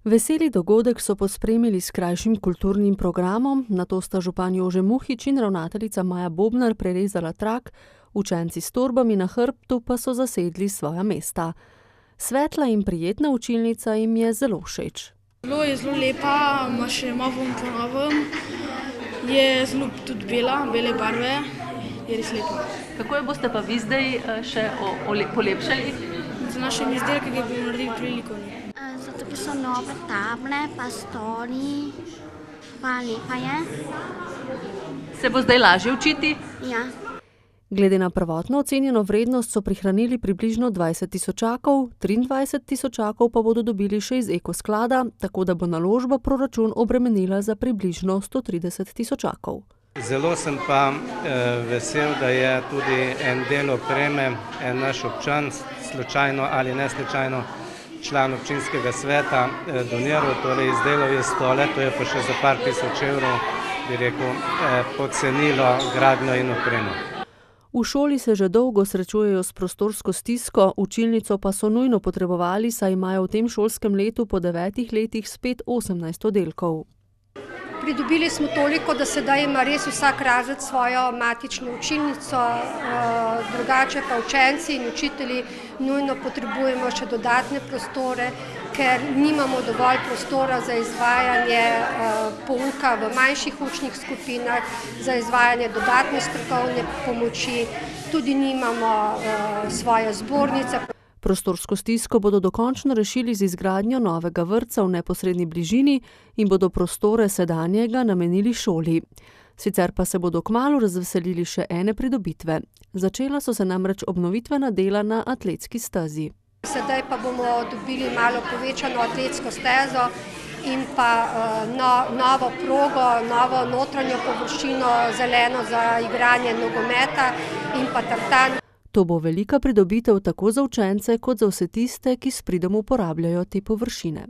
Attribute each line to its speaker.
Speaker 1: Veseli dogodek so pospremili s krajšim kulturnim programom, nato sta župan Jože Muhič in ravnateljica Maja Bobnar prerezala trak, učenci s torbami na hrbtu pa so zasedli svoja mesta. Svetla in prijetna učilnica jim je zelo všeč.
Speaker 2: Zelo lepa, ima še malo po novem, je zelo tudi bele barve, je res lepa.
Speaker 3: Kako jo boste pa vi zdaj še polepšali?
Speaker 2: Za naše izdelke, ki bomo naredili pri likovni.
Speaker 4: Zato, ker so nove table, pa stoli, pa lepa je.
Speaker 3: Se bo zdaj lažje učiti?
Speaker 4: Ja.
Speaker 1: Glede na prvotno ocenjeno vrednost so prihranili približno 20 tisočakov, 23 tisočakov pa bodo dobili še iz ekosklada, tako da bo naložba proračun obremenila za približno 130 tisočakov.
Speaker 5: Zelo sem pa vesel, da je tudi en del opreme, en naš občan, slučajno ali neslučajno član občinskega sveta, doniral, torej izdelal je stole, to je pa še za par tisoč evrov, bi rekel, pocenilo gradnjo in opremo.
Speaker 1: V šoli se že dolgo srečujejo s prostorsko stisko, učilnico pa so nujno potrebovali, saj imajo v tem šolskem letu po 9 letih spet 18 oddelkov.
Speaker 6: Pridobili smo toliko, da sedaj ima res vsak razred svojo matično učilnico, drugače pa učenci in učitelji nujno potrebujemo še dodatne prostore, ker nimamo dovolj prostora za izvajanje pouka v manjših učnih skupinah, za izvajanje dodatne strokovne pomoči, tudi nimamo svoje zbornice.
Speaker 1: Prostorsko stisko bodo dokončno rešili z izgradnjo novega vrtca v neposredni bližini in bodo prostore sedanjega namenili šoli. Sicer pa se bodo kmalu razveselili še ene pridobitve. Začela so se namreč obnovitvena dela na atletski stezi.
Speaker 6: Sedaj pa bomo dobili malo povečano atletsko stezo in pa novo progo, novo notranjo površino, zeleno za igranje nogometa in pa tartan.
Speaker 1: To bo velika pridobitev tako za učence kot za vse tiste, ki s pridom uporabljajo te površine.